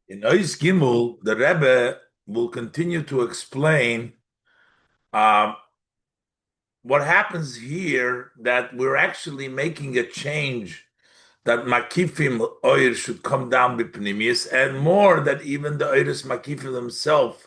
In Ois Gimel, the Rebbe will continue to explain um, what happens here, that we're actually making a change, that Makifim Oir should come down b'pnimius, and more, that even the Oiris Makifim themselves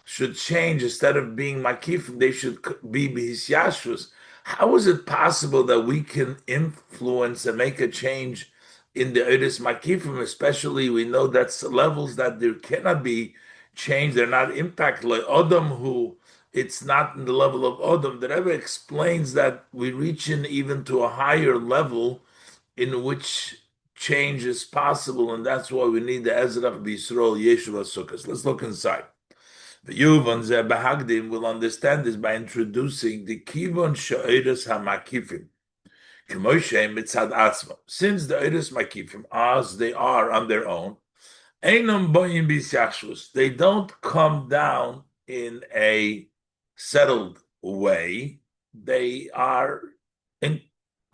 should change. Instead of being Makifim, they should be B'hisyashvus. How is it possible that we can influence and make a change in the Oiris Makifim? Especially, we know that's levels that there cannot be change. They're not impacted like Odom, who it's not in the level of Odom. The Rebbe explains that we reach in even to a higher level in which change is possible, and that's why we need the Ezrach B'Yisrael Yeshuv Sukkos. Let's look inside. The Yuvan Zeh Bahagdim will understand this by introducing the Kivon She'eres HaMakifim. K'moshe Mitzad Atzma. Since the Eres Makifim, as they are on their own, Einam Boyim B'Yashvus, they don't come down in a settled way. They are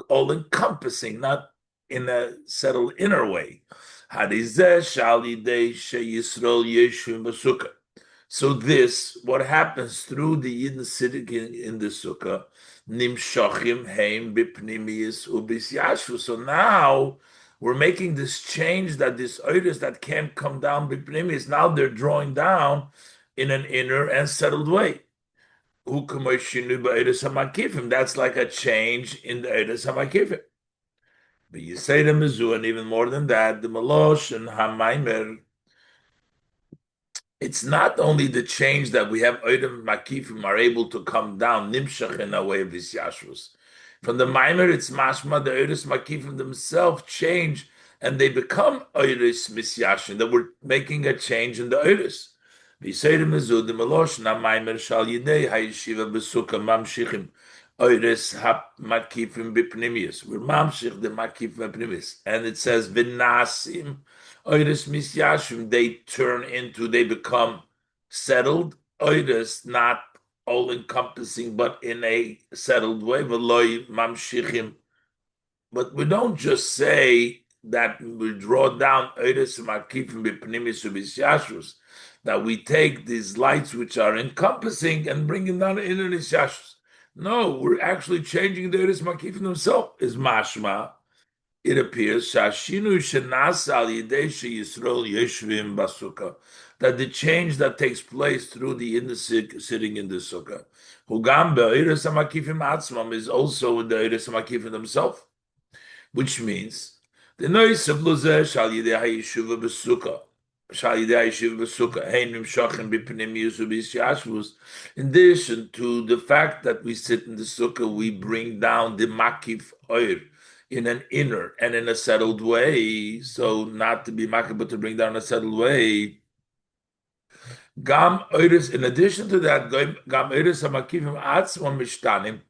all encompassing, not in a settled inner way. So this, what happens through the Yidden sitting in the sukkah, nimshachim heim bipnimiyis ubisyashvu. So now we're making this change, that this oiris that can't come down bipnimiyis, now they're drawing down in an inner and settled way. That's like a change in the oiris hamakifim. But you say the mizu, and even more than that, the malosh and hamaimer. It's not only the change that we have oidim makifim are able to come down nimshach in a way of visyashvus. From the maimer, it's mashma the oiris makifim themselves change, and they become oiris misyashin. That we're making a change in the oiris. We say the mizu the malosh na maimer shal yidei hayeshiva besuka mamshichim. Oiris hap makifim bipnimius. We're mamshich the makifim bipnimius. And it says, v'nasim oiris misyashim. They become settled. Oiris, not all-encompassing, but in a settled way. V'loi mamshichim. But we don't just say that we draw down oiris makifim bipnimius u'bisyashus, that we take these lights which are encompassing and bring them down in isyashus. No, we're actually changing the Eretz Makifim themselves. Is mashma. It appears shashinu shenas al yidei sheyisrael yeshvim basukah, that the change that takes place through the Yidden sitting in the sukkah, hugam be'eretz hamakifim atzmam, is also in the Eretz Makifim themselves, which means the noise of lozeh shal yidei hayeshuva basukah. In addition to the fact that we sit in the sukkah, we bring down the makif oir in an inner and in a settled way. So not to be makif, but to bring down a settled way. Gam oiris. In addition to that, gam oiris hamakifim atzmon mishtanim.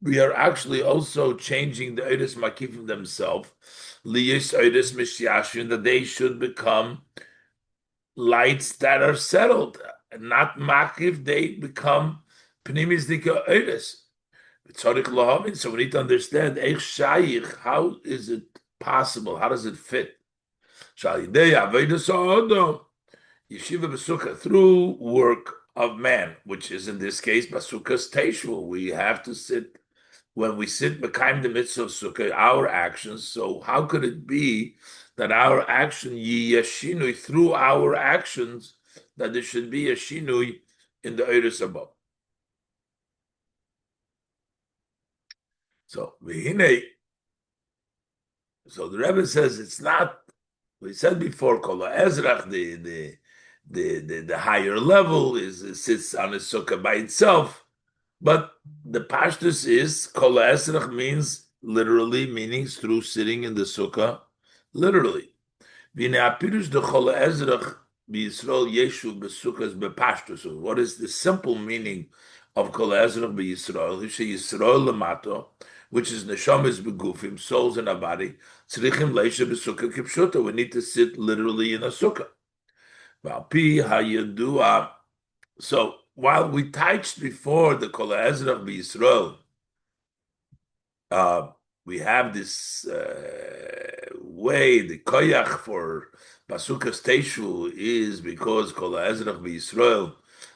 We are actually also changing the oiris makifim themselves. Liyis oiris mishyashin, that they should become lights that are settled, not makif, they become pnimis dika oiris. So we need to understand how is it possible? How does it fit? Yeshiva b'sukkah, through work of man, which is in this case basukah's teshvu. We have to sit, when we sit b'kaim the mitzvah of sukkah, our actions. So how could it be that our action yashinui, through our actions, that there should be a shinui in the oiris above? So the Rebbe says it's not. We said before, kol ezrach, the higher level sits on a sukkah by itself, but the pashtus is kol ezrach means literally, meaning through sitting in the sukkah, literally. What is the simple meaning of kol ezrach b'Yisrael? Yisrael lemato, which is neshamas begufim, souls in a body. Tzrichim leisha b'sukkah kipshuta. We need to sit literally in a sukkah. So while we touched before the kol ezrach b'Yisrael, we have this way, the koyach for Basukas Teshu is because Kol Ezrach B'Yisrael,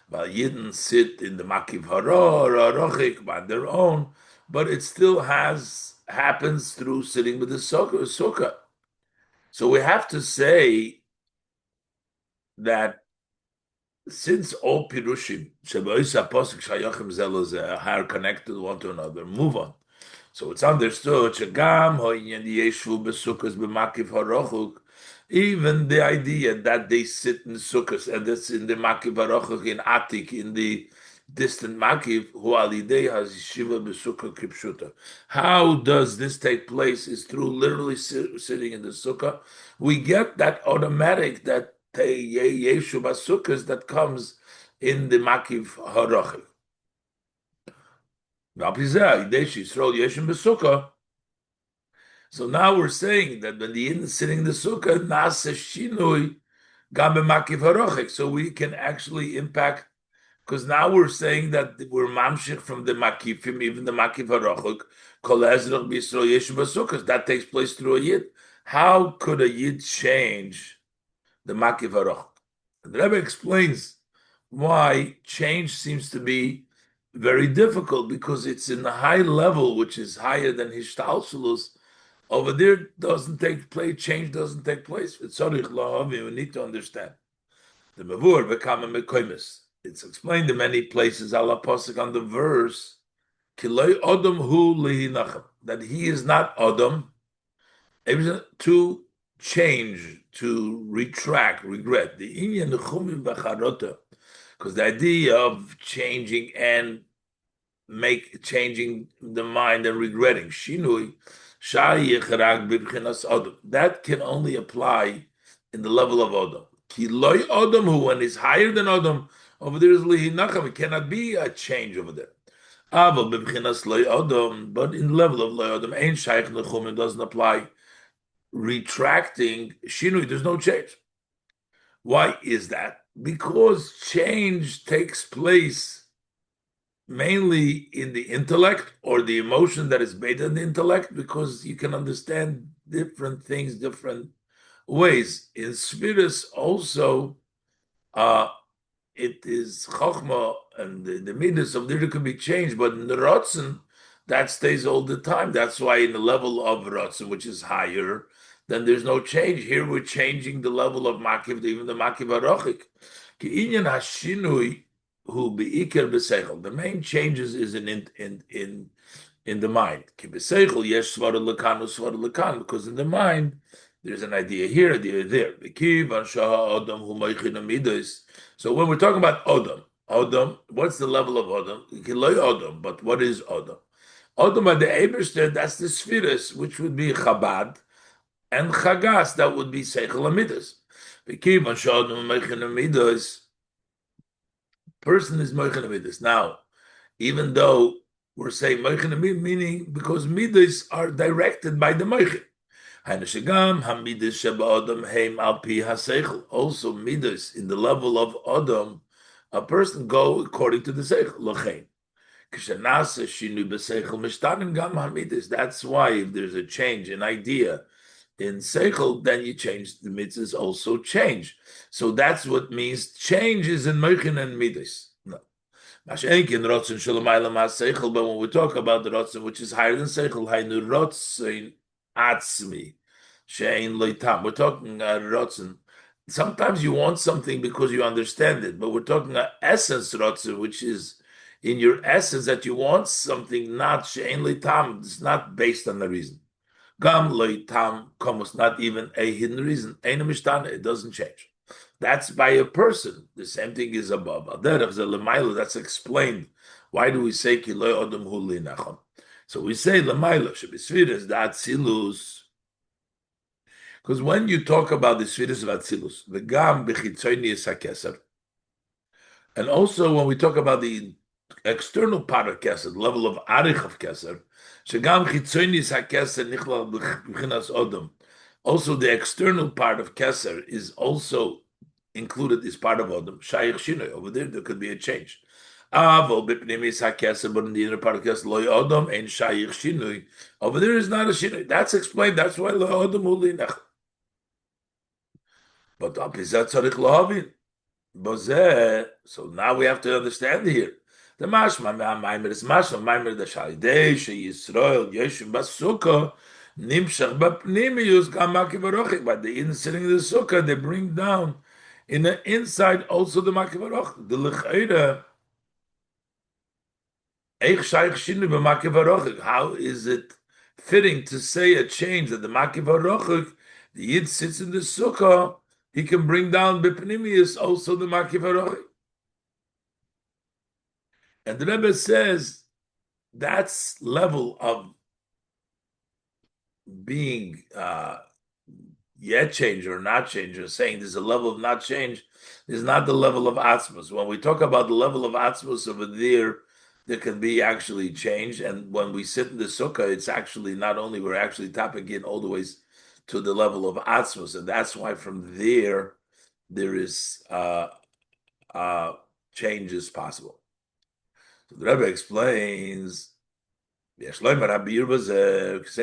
while Yidden sit in the Makiv Haror or Rochik by their own, but it still happens through sitting with the sukkah. So we have to say that since all Pirushim, Sheboisa Posik Shayachim Zelozeh, are connected one to another, move on. So it's understood, even the idea that they sit in sukkahs, and that's in the makiv harochuk in Atik, in the distant makiv, who alidei has yeshiva besukkah kipshuta. How does this take place? Is through literally sitting in the sukkah. We get that automatic, that yeshu basukkahs that comes in the makiv harochuk. So now we're saying that when the Yidden is sitting in the sukkah, nasa shinui gam b'makiv harochik. So we can actually impact, because now we're saying that we're mamshich from the makifim, even the makiv harochik, kol ezrach b'Yisrael yeshu b'sukkah. That takes place through a Yid. How could a Yid change the makiv harochik? The Rebbe explains why change seems to be very difficult, because it's in the high level, which is higher than Hishtalshalus. Over there doesn't take place, change doesn't take place. We need to understand. The Mavur become a Mekoimis. It's explained in many places, Allah Pasuk on the verse, Kiloi Odom hu lihinachem, that he is not Odom, to change, to retract, regret. The Inyan Chumim V'charota, because the idea of changing and changing the mind and regretting, Shinui, that can only apply in the level of Odom. Kiloi Odom, who when is higher than Odom, over there is Lihinacham. It cannot be a change over there. But in the level of Loi Odom, Ein Shaykh Nechum, it doesn't apply. Retracting Shinui, there's no change. Why is that? Because change takes place mainly in the intellect, or the emotion that is based on the intellect, because you can understand different things different ways. In spirits also, it is chokhmah, and the midas of there can be changed, but in the rotzen, that stays all the time. That's why in the level of rotzen, which is higher, then there's no change. Here we're changing the level of makiv, even the makiv harochik. Ki inyan hashinui who be iker b'seichel. The main changes is in the mind. Ki b'seichel yesh svara lekan usvara lekan, because in the mind there's an idea here, idea there. So when we're talking about Odom, what's the level of Odom? Odom, but what is Odom? Odom by the Eberster, that's the Spheres, which would be Chabad, and Chagas, that would be Seichel Amidas. Person is Moichin Amidas. Now, even though we're saying Moichin Amidas, meaning because Midas are directed by the Moichin. Also, midas in the level of Adam, a person go according to the seichel. That's why if there's a change in idea in seichel, then you change, the mitzvahs also change. So that's what means change is in meichin and midas. No. But when we talk about the rotzen, which is higher than seichel, atzmi. We're talking rotzen. Sometimes you want something because you understand it, but we're talking essence rotzen, which is in your essence that you want something, not she'ein leitam. It's not based on the reason. Gam leitam komos, not even a hidden reason. Ein mishtana, it doesn't change. That's by a person. The same thing is above. That's explained. Why do we say ki lo odom hu linachon? So we say lemailo shebisfiras the atzilus. Because when you talk about the Sfiris of Atzilus, the Gam B'chitzonius HaKeser, and also when we talk about the external part of Keser, the level of Arich of Keser, Shegam Chitzonius HaKeser Nichlal B'chinas Odom, also the external part of Keser is also included as part of Odom, Shayich Shinoi, over there could be a change. Avol b'pnimis hakesed, but in the inner part of kesed lo yodom ein shayich shinui. Over there is not a shinui. That's explained. That's why lo yodom ulinach. But apizat tzarich lohavin. So now we have to understand here. The mashma ma'amaimer is mashma ma'amer the shalidei she Yisrael yeshim basukah nimshach b'pnimius gam makiv arochik. By the in sitting in the sukkah, they bring down in the inside also the makiv arochik. The lechaira eich shaykh shinu b'makiv arochik. How is it fitting to say a change that the makiv arochik, the yid sits in the sukkah, he can bring down b'pnimius also the makiv arochik? And the Rebbe says that's level of being yet change or not change, or saying there's a level of not change, is not the level of atzmos. When we talk about the level of atzmos over there can be actually change. And when we sit in the sukkah, it's actually not only we're actually tapping in all the ways to the level of atzmos, and that's why from there is change is possible. So the Rebbe explains, saying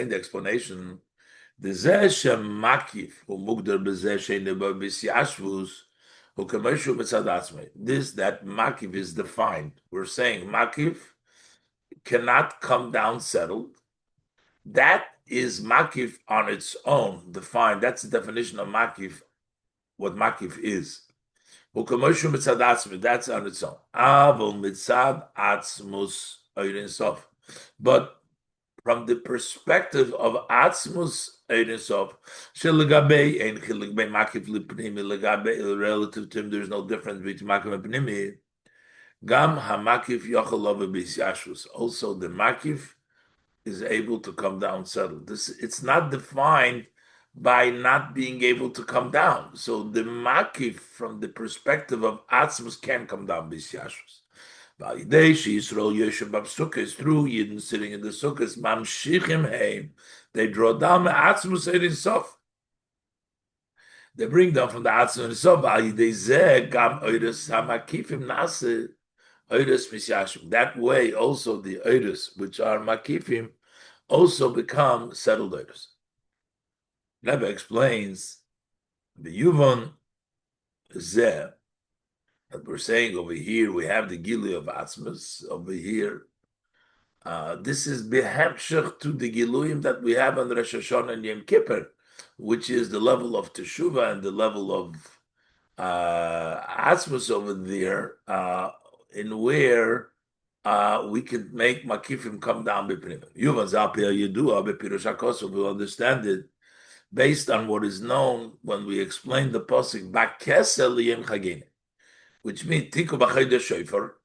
the explanation, this that makif is defined. We're saying makif cannot come down settled. That is makif on its own, defined. That's the definition of makif, what makif is. That's on its own. But from the perspective of Atzmus Eirinsof, relative to him, there's no difference between Makif and Pnimi. Gam HaMakif Yochel B'Yashvus. Also, the Makif is able to come down settled. It's not defined by not being able to come down. So the makif from the perspective of atzmus can come down b'yashvus. Is through Yidden sitting in the sukkahs, mamshichim heim. They draw down the atzmus erin sof. They bring down from the atzmus erin sof. Gam oides hamakifim nase oides misyashim. That way, also the oides, which are makifim, also become settled oides. Rebbe explains the Yuvon Zeh that we're saying over here, we have the Gili of Atzmas over here. This is behemshech to the Giluyim that we have on Rosh Hashanah and Yom Kippur, which is the level of Teshuvah and the level of Atzmas over there, in where we can make Makifim come down. Yuvon Zapia Yedua Bepirush HaKosov will understand it based on what is known when we explain the pasuk Bakesa liyem chagin, which means Tiku b'chayda shofar.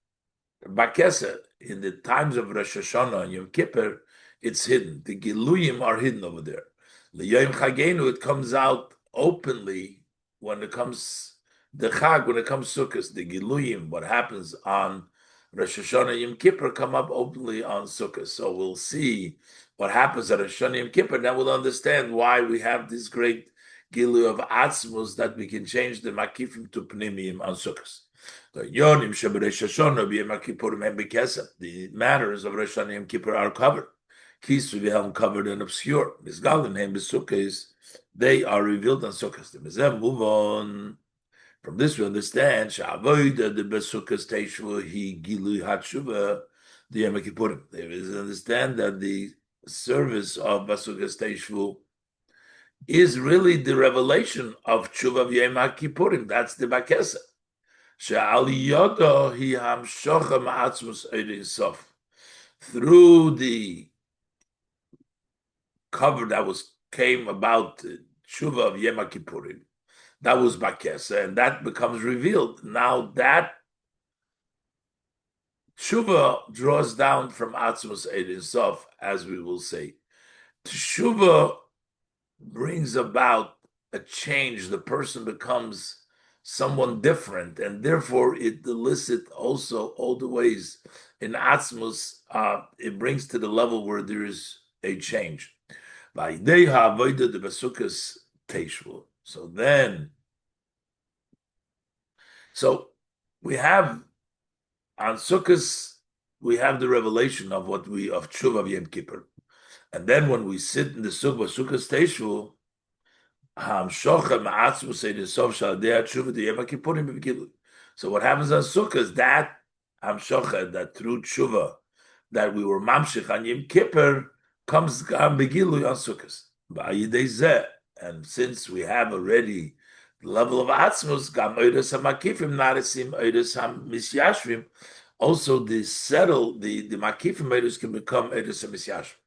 Bakesa in the times of Rosh Hashanah and Yom Kippur, it's hidden. The Giluyim are hidden over there. Liyem chagenu, it comes out openly when it comes the Chag, when it comes Sukkot. The Giluyim, what happens on Rosh Hashanah Yom Kippur, come up openly on Sukkot. So we'll see what happens at Rosh Hashanah Yom Kippur. Now we'll understand why we have this great Gilu of Atzmus that we can change the Makifim to Pnimim on Sukkot. The matters of Rosh Hashanah Yom Kippur are covered. Kisu v'helm covered and obscure. They are revealed on Sukkot. Move on. From this we understand Sha'avoida the Besukas Teshvu he Gilui Hatshuva the Yom Kippurim. There is understand that the service of Besukas Teshvu is really the revelation of Tshuva of Yom Kippurim. That's the Bakesa. She'al Yodo he Hamshocha Ma'atzmus Eidin Sof. Through the cover that came about the Tshuva of Yom Kippurim, that was Bakesa, and that becomes revealed. Now that Tshuva draws down from Atzmus Eidin Sof, as we will say. Tshuva brings about a change. The person becomes someone different, and therefore it elicits also all the ways in Atzmus, it brings to the level where there is a change. So we have on Sukkot, we have the revelation of of Tshuva Yom Kippur. And then when we sit in the Sukkot Teshvu, so what happens on Sukkot is that Hamshocha, that through Tshuva, that we were Mamshich on Yom Kippur, comes Begilui on Sukkot. And since we have already the level of Atzmus, Gam Oides HaMakifim, Narasim Oides HaMisyashvim, also the Makifim Oides can become Oides HaMisyashvim.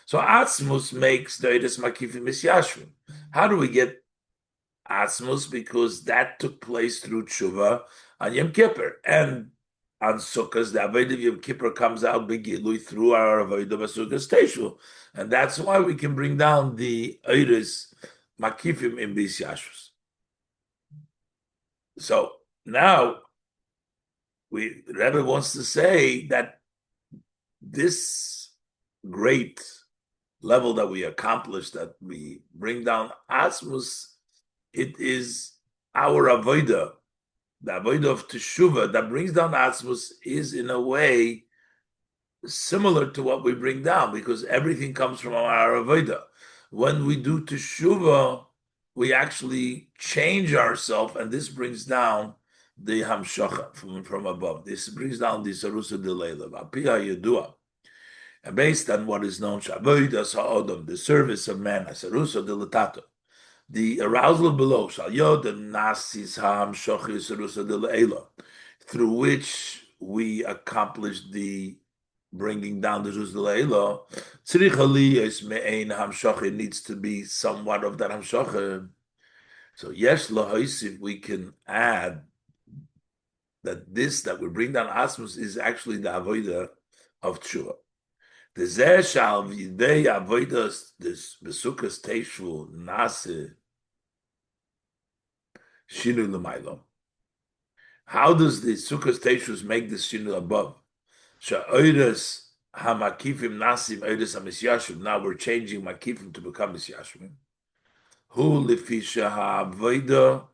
So Atzmus makes the Oides Makifim Misyashvim. How do we get Atzmus? Because that took place through Tshuva on Yom Kippur. And on Sukkot, the Avodah of Yom Kippur comes out Begilui through our Avodah B'Sukkos Teshvu. And that's why we can bring down the Oides Makifim in Misyashvus. So now, Rebbe wants to say that this great level that we accomplished, that we bring down Atzmus, it is our avodah, the avodah of Teshuvah that brings down Atzmus is in a way similar to what we bring down, because everything comes from our avodah. When we do Teshuvah, we actually change ourselves, and this brings down the Hamshocha from above. This brings down the Sarusa de Leila, Apiyah Yedua. And based on what is known, Shavoidas Ha'odom, the service of man, Asarusa de Latato, the arousal below, Shal Yod Nasis Ham Shochi Sarusa de Leila, through which we accomplish the bringing down the Rus de Leila. Tzrich Aliyah Me'ein Hamshochi needs to be somewhat of that Hamshochi. So Yesh Lahaisiv, we can add that this that we bring down Asmus is actually the Avodah of Tshuva. The Zeh shall v'idei avodas this Besukos Teshvu nase shinu l'maylo. How does the Sukkos Teshvus make this shinu above? Sha'oides hamakifim nasim oides hamisyashim. Now we're changing makifim to become misyashim. Hu lefisha ha'avodah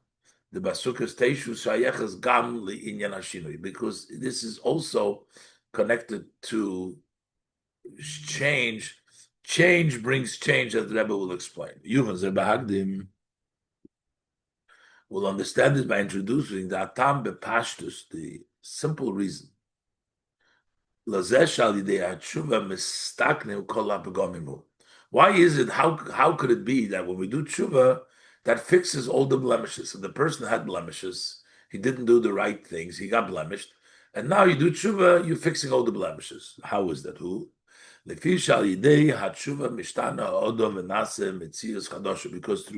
the Besukos Teshvu shayeches gam li'inyan hashinui, because this is also connected to change. Change brings change, as the Rebbe will explain. Yuvan Zebahagdim will understand this by introducing the Atam Bepashtus, the simple reason. Why is it, how could it be that when we do tshuva, that fixes all the blemishes? So the person had blemishes, he didn't do the right things, he got blemished, and now you do tshuva, you're fixing all the blemishes. How is that? Who? Because through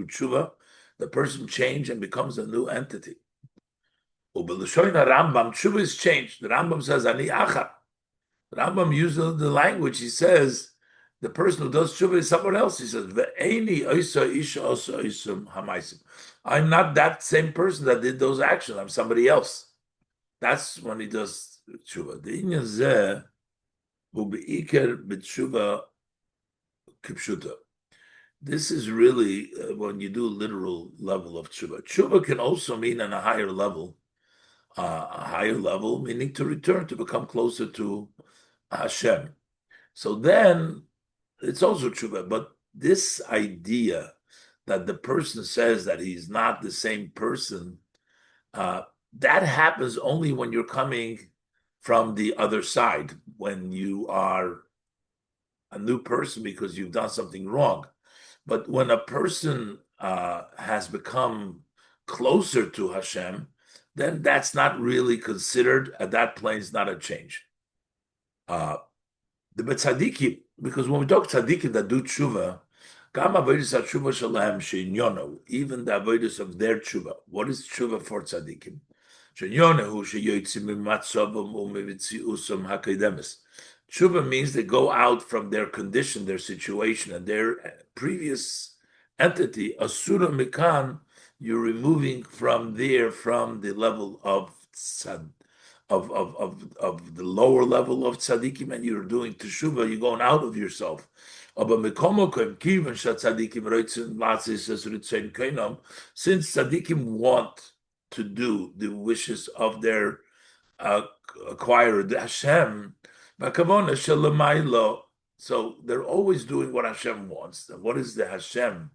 tshuva, the person changes and becomes a new entity. Tshuva is changed. The Rambam says, Ani achar. The Rambam uses the language, he says, the person who does tshuva is someone else. He says, I'm not that same person that did those actions. I'm somebody else. That's when he does tshuva. The inyan zeh this is really when you do literal level of tshuva. Tshuva can also mean on a higher level meaning to return, to become closer to Hashem. So then it's also tshuva. But this idea that the person says that he's not the same person, that happens only when you're coming from the other side, when you are a new person because you've done something wrong. But when a person has become closer to Hashem, then that's not really considered, at that plane is not a change. The tzaddikim, because when we talk tzaddikim that do tshuva, even the avodas of their tshuva. What is tshuva for tzaddikim? Tshuva means they go out from their condition, their situation, and their previous entity. Asura mikan, you're removing from there, from the level of the lower level of tzaddikim, and you're doing teshuva. You're going out of yourself. Since tzaddikim want to do the wishes of their uh, acquire the Hashem. So they're always doing what Hashem wants. And what is the Hashem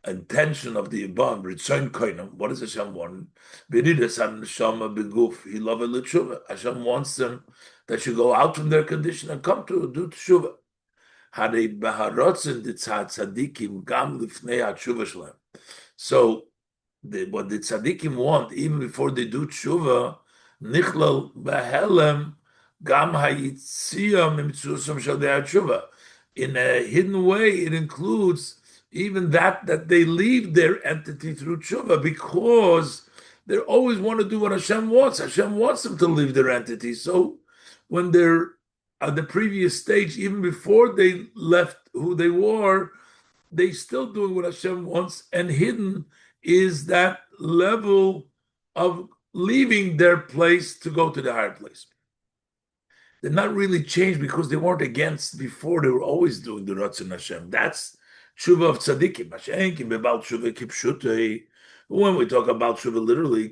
intention of the Ibam? What does Hashem want? Hashem wants them that should go out from their condition and come to do teshuvah. So what the tzaddikim want, even before they do tshuva, nichlal b'helem gam hayitzia mimtsusam shadei tshuva. In a hidden way, it includes even that they leave their entity through tshuva, because they always want to do what Hashem wants. Hashem wants them to leave their entity. So when they're at the previous stage, even before they left who they were, they still doing what Hashem wants, and hidden is that level of leaving their place to go to the higher place. They're not really changed because they weren't against before. They were always doing the Ratzon Hashem. That's tshuva of tzaddikim. When we talk about tshuva literally,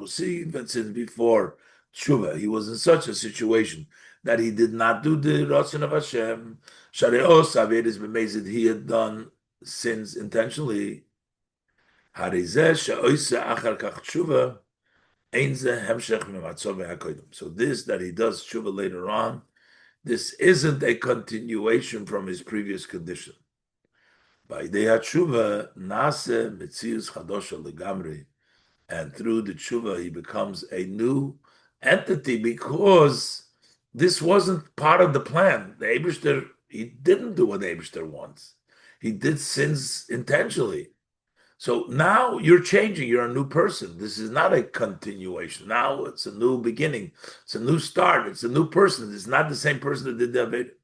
see, even since before tshuva, he was in such a situation that he did not do the Ratzon of Hashem. He had done sins intentionally. So this that he does tshuva later on, this isn't a continuation from his previous condition. And through the tshuva, he becomes a new entity, because this wasn't part of the plan. The Eibishter, he didn't do what the Eibishter wants. He did sins intentionally. So now you're changing. You're a new person. This is not a continuation. Now it's a new beginning. It's a new start. It's a new person. It's not the same person that did the Aveda.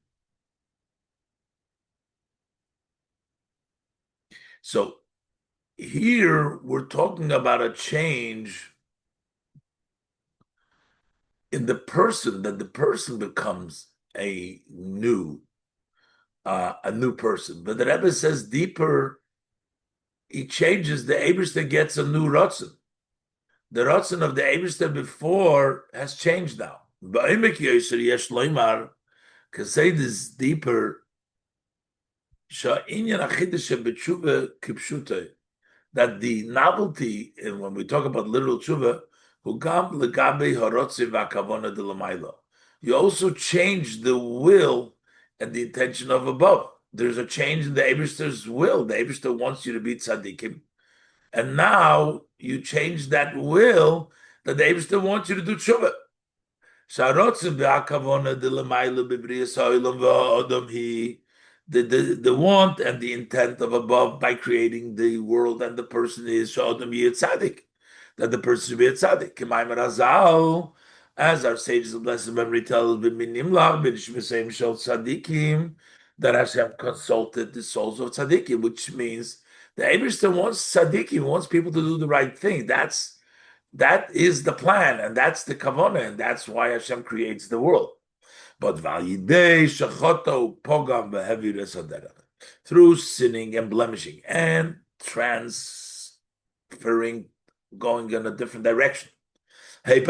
So here we're talking about a change in the person, that the person becomes a new person. But the Rebbe says deeper, he changes, the Eibishter gets a new Ratzon. The Ratzon of the Eibishter before has changed now. Can say this deeper, that the novelty, and when we talk about literal tshuva, you also change the will and the intention of above. There's a change in the Eibishter's will. The Eibishter wants you to be tzaddikim, and now you change that will that the Eibishter wants you to do tshuva. The want and the intent of above by creating the world and the person is tzaddik, that the person should be a tzaddik. As our sages of blessed memory tell us, that Hashem consulted the souls of tzaddikim, which means the Eibishter wants tzaddikim, wants people to do the right thing. That is the plan, and that's the kavanah, and that's why Hashem creates the world. But through sinning and blemishing and transferring, going in a different direction, which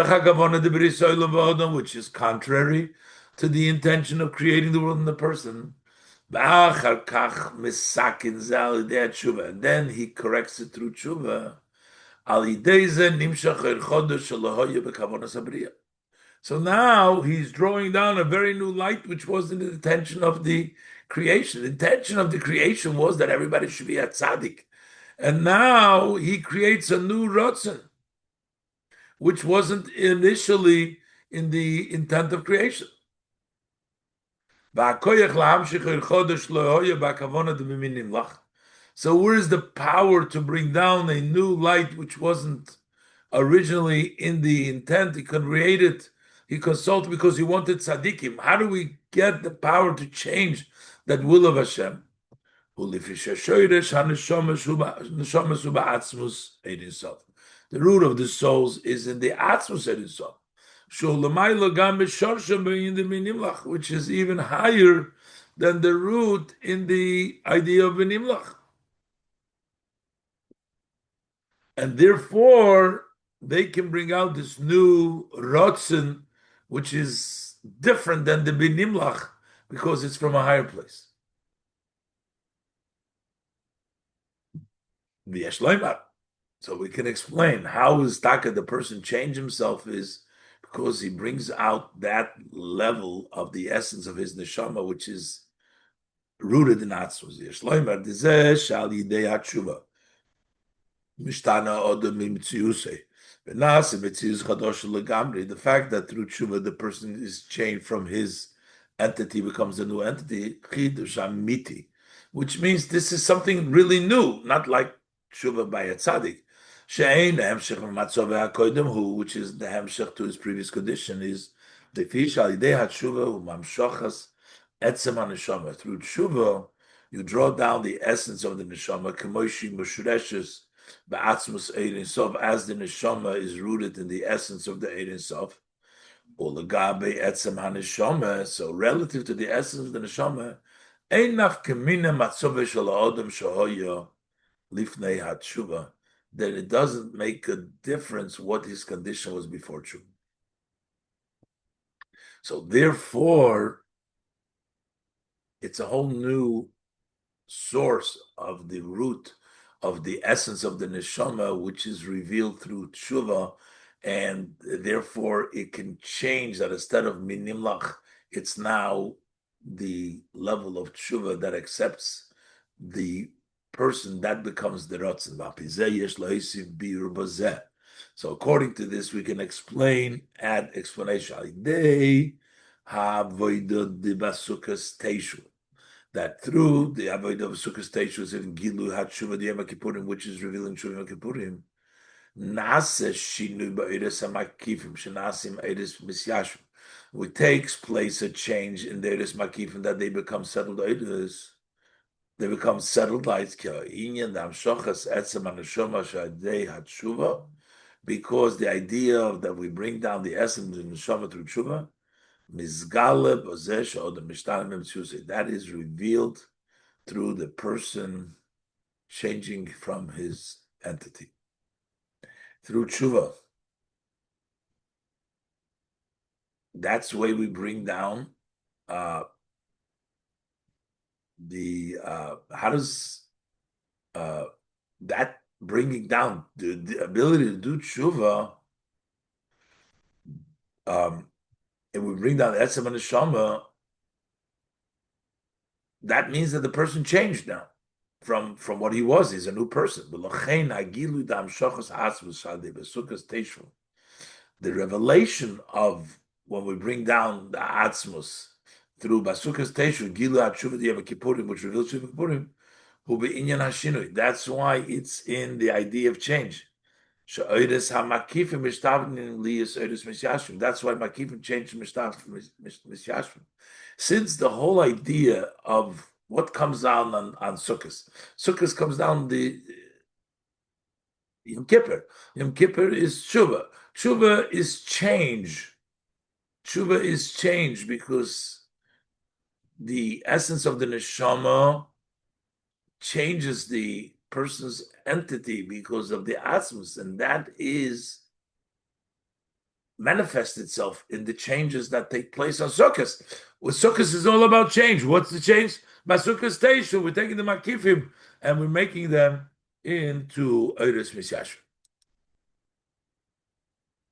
is contrary to the intention of creating the world and the person. And then he corrects it through tshuva. So now he's drawing down a very new light, which wasn't the intention of the creation. The intention of the creation was that everybody should be a tzaddik. And now he creates a new Ratzon, which wasn't initially in the intent of creation. So where is the power to bring down a new light which wasn't originally in the intent? He created, he consulted because he wanted tzaddikim. How do we get the power to change that will of Hashem? The root of the souls is in the atzmus Ein Sof, which is even higher than the root in the idea of Benimlach. and therefore they can bring out this new rotzen, which is different than the binimlach, because it's from a higher place. The Yeshloimar. So we can explain how is Taka the person change himself is because he brings out that level of the essence of his neshama, which is rooted in Atzmus. Yeshloimar dizeh shal yidei hatshuva. Mishtana odom mitziusei. The fact that through tshuva the person is changed from his entity becomes a new entity, which means this is something really new, not like tshuva by a tzaddik. Which is the hemshech to his previous condition, is the fish al yidei hatshuva umamshochas etzem haneshama. Through tshuva, you draw down the essence of the neshama, kemoshi mushreshes ba'atzmus Ein Sof, as the neshama is rooted in the essence of the Ein Sof. Ulagabe etzem haneshama. So relative to the essence of the neshama, ein nafkamina matzove shel ha'odam shehoya lifnei hatshuva, that it doesn't make a difference what his condition was before tshuva. So therefore, it's a whole new source of the root of the essence of the neshama, which is revealed through tshuva, and therefore it can change that instead of minimlach, it's now the level of tshuva that accepts the person, that becomes the rotzen. So according to this, we can explain, add explanation, that through the avodah of Sukkot Teishus in Gilu Hatshuva the Yom Kippurim, which is revealing Tshuva Yom Kippurim, Nase Shinu Ba'eres Hamakifim Shenasim Eres Misyashim, which takes place a change in the Eres Makifim, that they become settled Eres, they become settled lights Inyan Dam Shochas Etzem Anashoma Shadei Hatshuva, because the idea of that we bring down the essence of the neshama through Tshuva, that is revealed through the person changing from his entity. Through tshuva. That's the way we bring down how does that bringing down the ability to do tshuva, and we bring down the etzem and neshama, that means that the person changed now from what he was. He's a new person. The revelation of when we bring down the atzmus through Basukas Teshu, Gilu HaTshuva Yom Kippurim, which reveals Tshuva Kippurim, hu be'inyan hashinui. That's why it's in the idea of change. That's why Makifim changed Mishyashim. Since the whole idea of what comes down on Sukkot comes down the Yom Kippur. Yom Kippur is Tshuva. Tshuva is change. Tshuva is change because the essence of the neshama changes the person's entity because of the atzmus, and that is manifests itself in the changes that take place on Sukkot. Well, Sukkot is all about change. What's the change? By Sukkot Teishu, we're taking the Makifim and we're making them into Eires Misyashim.